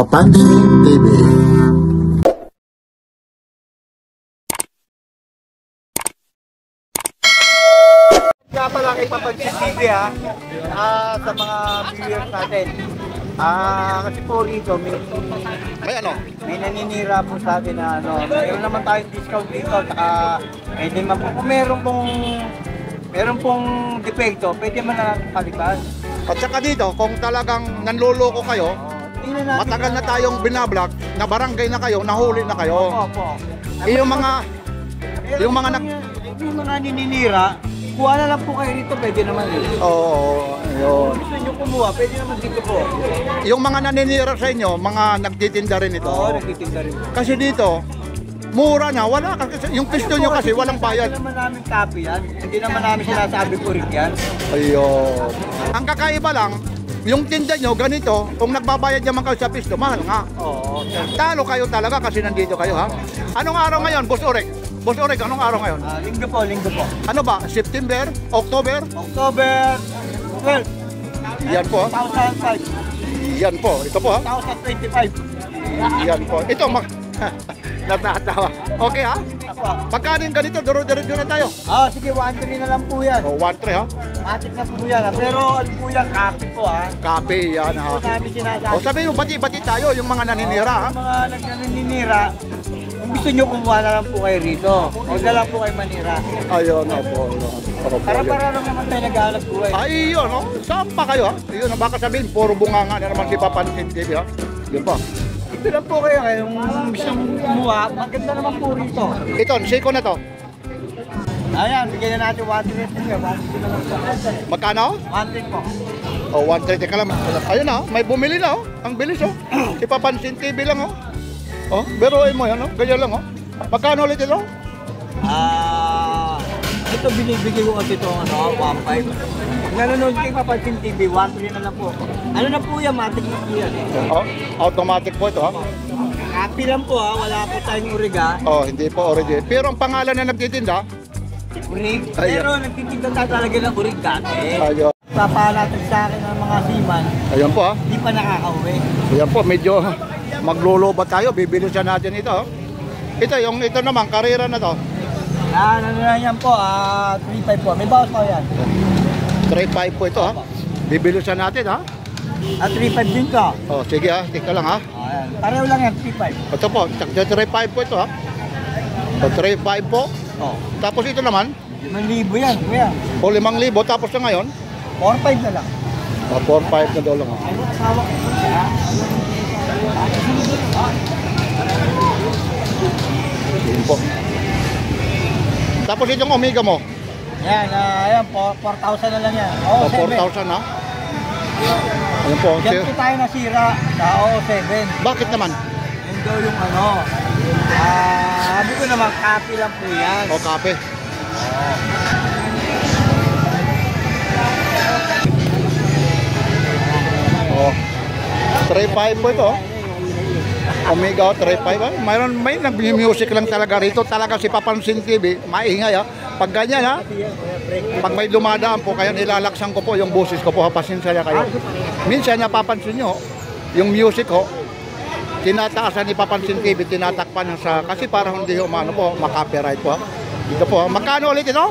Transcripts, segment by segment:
Papansin TV. Kaya pala kay Papansin TV sa mga viewers natin. Kasi po rito may naninira po sa atin na mayroon naman tayong discount dito, saka pwede man po kung meron pong depekto, pwede man na palitan. At saka dito, kung talagang nanloloko kayo, matagal na tayong binablog, na barangay na kayo, nahuli na kayo. Opo. Yung mga naninira, kuha na lang po kayo rito, pwede naman eh. Oo, yun. Gusto nyo kumuha, pwede naman dito po. Yung mga naninira sa inyo, mga nagtitinda rin ito. Oo, nagtitinda rin. Kasi dito, mura na, wala kasi yung pisto nyo kasi walang bayad. Hindi naman namin copy yan. Hindi naman namin sinasabi po rin yan. Ayun. Ang kakaiba lang, yung tinda nyo ganito, kung nagbabayad naman kayo sa pisto, mahal nga. Oo. Talo kayo talaga kasi nandito kayo, ha? Anong araw ngayon, Boss Orek? Boss Orek, anong araw ngayon? Linggo po. Ano ba? September? October? October 12. Yan po. 2005. Yan po. Ito po, ha? 2025. Yan po. Ito, natatawa. Okay, ha? Ako. Pagka rin ganito, duro-diretso na tayo. Sige, 1-3 na lang po yan. O, 1-3, ha? Matik na po yan. Pero ano po yan, copy po ha. Copy, yan, ha? Ito namin sinasabi. O, sabi mo, bati-bati tayo, yung mga naninira, ha? Yung mga naninira, kung gusto nyo kumuha na lang po kayo rito. Huwag na lang po kayo manira. Ayun, opo. Para lang naman tayo nag-aalas buhay. Ay, yun, no? Saan pa kayo, ha? Yun, baka sabihin, puro bunganga na naman si Papansin TV, ha? Yun pa. Ito lang po kayo, kung gusto mong kumuha, maganda naman po rito. Ito, siko na to. Ayan, bigyan na natin 1-3 po. 1-3 na lang po. Magkano? 1-3 po. O, 130 ka lang. Ayun na, may bumili na, oh. Ang bilis, oh. Si Papansin TV lang, oh. Oh, biruin mo yan, oh. Ganyan lang, oh. Magkano ulit ito? Ito binibigay ko kasi ito, 1.5. Nanonood kay Papansin TV, 1.3 na lang po. Ano na po yan, matik na po yan. Oh, automatic po ito, ha? Copy lang po ha, wala po tayong uriga. Oh, hindi po origin. Pero ang pangalan na nagtitinda, Urig? Ayan. Pero nagtitinda tayo talaga ng urig dati. ayun. Papalatag sa akin ng mga seaman, Ayun po, ha? hindi pa nakakauwi. Ayan po, medyo maglulubat tayo. Bibili siya natin ito, oh. Ito naman, karera na to. Ano na yan po, 3.5 po. May bawas pa yan. 3.5 po ito, ha? Bibili siya natin, ha? 3.5 din ka. Oh, sige, ha? Tika lang, ha? Ayan. Pareho lang yan, 3.5. Ito po, 3.5 po ito, ha? So, 3.5 po. Oh. Tapos ito naman, 5,000 yan, kuya. o 5,000. Tapos na ngayon, 4.5 na lang. 4.5 na daw lang, ha? Yun po. Tapos itong Omega mo, Yan, ayan, 4,000 na lang yan. Oo, 4,000 na. Ayun po. Diyan po tayo nasira sa O7. Bakit naman? Yun daw yung sabi ko naman, copy lang po yan. O, kape. Oh. 3.5 po ito. Omega 3.5. May nag-music lang talaga rito. Talaga si Papansin TV, maingay, ha. Pag ganyan, ha. Pag may dumadaan po, kaya nilalaksan ko po yung boses ko po, ha. Pasensya kayo. Minsan napapansin nyo, yung music ko, tinataasan ni Papansin TV, tinatakpan niya sa, kasi para hindi umano po, makapiright po, ha. Dito po, ha. Magkano ulit ito?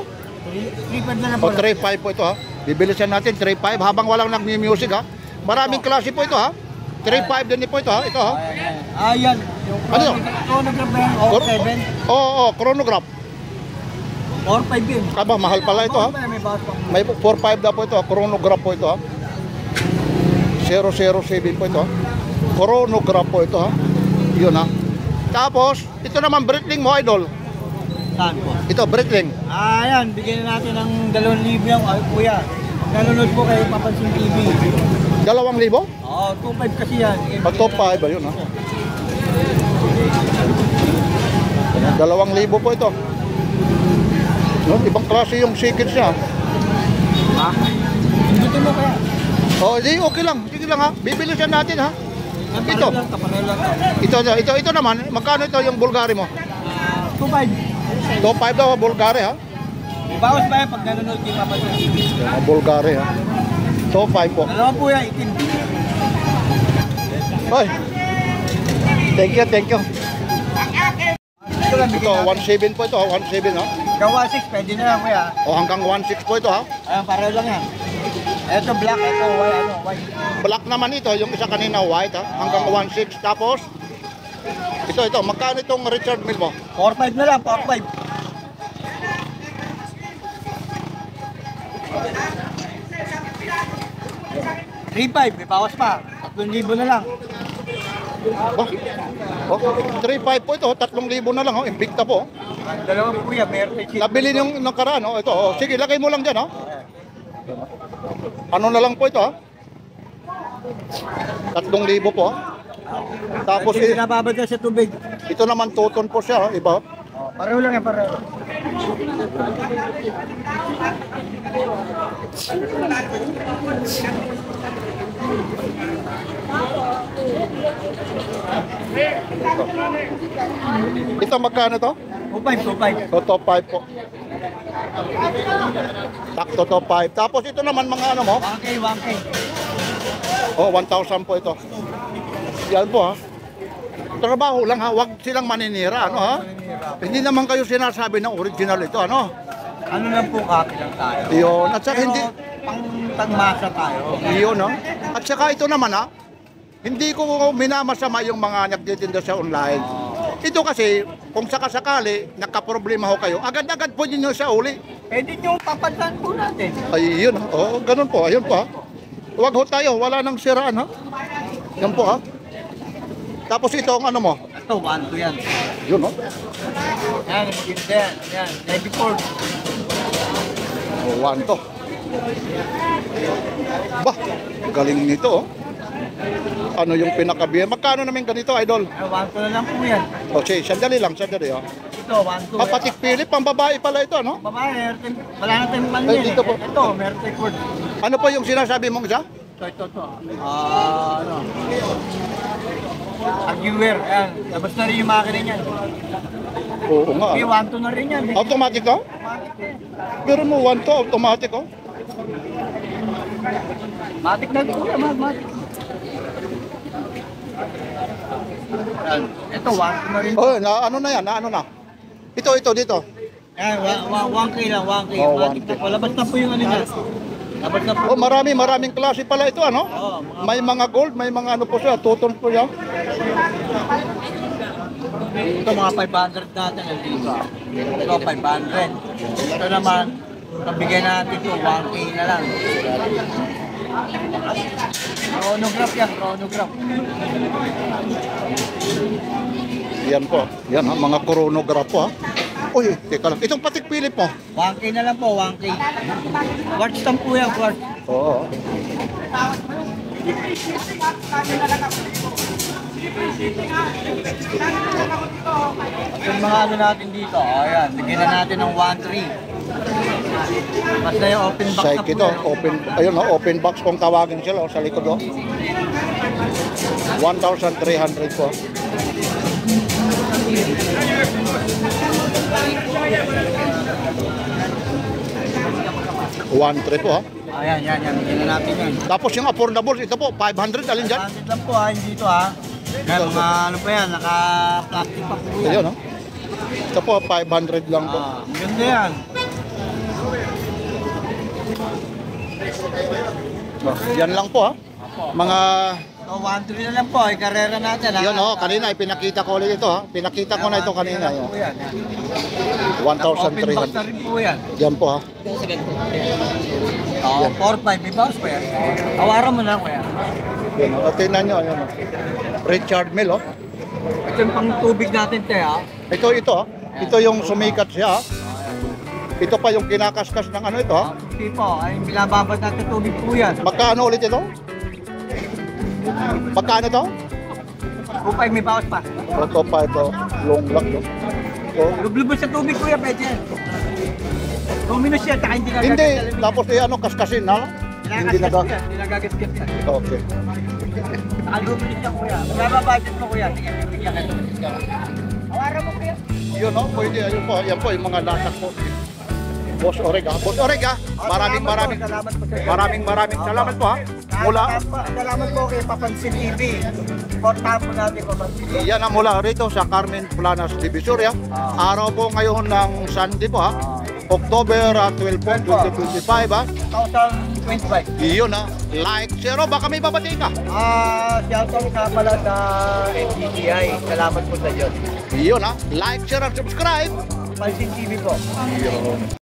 3.5 na lang O, po. 3.5 po ito, ha. Bibilisan natin 3.5 habang walang nag-music, ha. Maraming klase po ito, ha. 3.5 din po ito, ha. Ito, ha. Ayan. Yung Ano? chronograph ba yan? O7. Oo, chronograph. 4.5 din. Aba, mahal pala ito, ha. May bawas pa. May 4.5 na po ito, ha. Chronograph po ito, ha. 007 po ito, ha. Chronograph po ito, ha. Yun, ha. Tapos, ito naman Breitling mo, idol. Saan po? Ito, Breitling. Ayan, bigyan na natin ng 2,000 yung kuya. Nanonood po kayo Papansin TV. 2,000? Oo, 2.5 kasi yan. Pag top 5, ayun, ha. 2,000 po ito. No, ibang klase yung sikit siya. Ha? Hindi mo kaya? Oh, di okay lang. Sige lang, ha. Bibili siya natin, ha. Ito. Kapareho lang. Ito naman. Magkano ito yung Bulgari mo? 2.5. Top 5 daw, Bulgari, ha. May bawas ba yan pag nanonood kayo Papansin TV? Bulgari, ha. Top 5 po. Dalawa po yan, itim. Hoy, Thank you, thank you. Ito lang, Ito, 1.7 po ito, 1.7 ha. Hanggang 1.6, pwede na lang kuya. O hanggang 1.6 po ito ha. Ayan, pareho lang yan. Ito black, ito white. Black naman ito, yung isa kanina white ha. Hanggang 1.6. Tapos, ito, magkano itong Richard Mille mo? 4.5 na lang, 4.5. $3.5, may bawas pa. 3,000 na lang. Oh, 3.5 po ito, 3,000 na lang oh. Invicta po. Dalawang kuya, meron tayo. Nabili yung nakaraan oh. Ito oh. Sige, lagay mo lang dyan ha. Ano na lang po ito ha? 3,000 po ha. Tapos Kasi nababad na sa tubig. ito naman tuton po siya, iba. Pareho lang yan, pareho. Ito magkano to? 2.5. So, top 5 po. Takto top 5. Tapos ito naman mga ano mo? 1K. Oh, 1,000 po ito. Yan po ha. Trabaho lang ha, wag silang maninira, ano ha? Hindi naman kayo sinasabi ng original ito, ano? Ano lang po, copy lang tayo. Yun, at saka hindi... Pang tangmasa tayo. Yun, no? At saka ito naman ha, hindi ko minamasama yung mga nagtitinda sa online. Ito kasi, kung sakasakali, nagka-problema ho kayo, agad-agad po nyo sa uli. Pwede nyo papantan po natin. Ay, yun ha. Oo, ganun po. Ayun po ha. Huwag ho tayo, wala nang siraan ha. Yan po ha. Tapos ito ang ano mo? Ito, 1 to yan. Yun no? Yan, maganda yan. Yan, Navy Ford. Oh, 1 to. Bah, galing nito oh. Ano yung pinakabihan? Magkano namin ganito, idol? 1 to na lang po yan. O, sige, sandali lang oh. Ito, 1 to. Patik Philip, pang babae pala ito, no? Babae, wala na tayong pan Ay, yan. dito po. Ito, meron tayong Ford. Ano po yung sinasabi mong isa? Ito. Ano? Aguiwer, yan. Labas na rin yung makina niyan. Oo nga. Okay, 1 to na rin yan. Automatic to? Pero mo 1 to, automatic oh. Matik na rin po yan, matik. Yan. Ito, 1 to na rin. Oh, ano na yan? Ano na? Ito, dito. Yan, 1K lang, 1K. Oh, Matik 1K. na po. Labas na po yung ano niya. Labas na po. Oh, maraming klase pala ito, ano? Oo, May mga gold, may mga ano po siya, tuton po siya. Ito mga 500 natin nandito. Ito 500. Ito naman, nabigyan natin ito 1K na lang. Chronograph yan, chronograph. Yan po. Yan ha, mga chronograph po ha. Uy, teka lang. Itong Patik Philip mo. 1K na lang po, 1K. Quartz stamp po yan, quartz. Oo. Yung mga ano natin dito, ayan, bigyan na natin ng 1.3. Basta yung open box na Psyche po ito. yan. Open, ayun ha, open box kung tawagin sila oh, sa likod oh. 1,300 po. One trip po ha. Ayan, bigyan na natin yan. Tapos yung affordable, ito po, 500, alin dyan? 100 lang po ha, hindi ito ha. Yan, mga ano pa yan, naka-plastic pa po yan. Ayun ha. Ito po, 500 lang po. Maganda yan. Yan lang po ha. Mga, So, 1.3 na lang po, karera natin ha. yun oh, kanina, pinakita ko ulit ito ha. Pinakita ko na ito kanina. Po yan. Open box na 1,300. rin po yan. Yan po ha. Oo, 4.5, may box pa yan. Awaran mo na kuya. Yan oh. Tingnan nyo, ayun oh. Richard Mille oh. Ito yung pang tubig natin te ha. Ito ha. Ito yung sumikat siya ha. Ito pa yung kinakaskas ng ano ito ha. Hindi po, ay binababad natin tubig po yan. Magkano ulit ito? Magkano to? 2.5, may bawas pa. Ito pa ito. Long lock no? Oh. Lublubos sa tubig kuya, pwede yan. Dominus yan, taka hindi Hindi, kagagasket. tapos ano, kaskasin ha? Hindi naga. Hindi nagagasket yan. Okay. Nakaluminous yan kuya. Magababudget mo kuya. Sige, bibigyan ka ito. Awaran mo kuya. Yun oh, pwede. Ayun po. Yan po yung mga lasak po. Boss Oreg, ah. Boss Oreg, ah. Maraming Salamat po sa salamat po, ha. Mula, Salamat po kay Papansin TV. Supportahan po natin Papansin TV. yan ang mula rito sa Carmen Planas, Divisoria. Araw po ngayon ng Sunday po, ha. October 12 po, 2025, ha. 2025. Iyon, ha. Like, share, oh, baka may babati ka. Shoutout nga pala sa NGTI. Salamat po sa Diyos. Iyon, ha. Like, share, and subscribe. Papansin TV po. Iyon.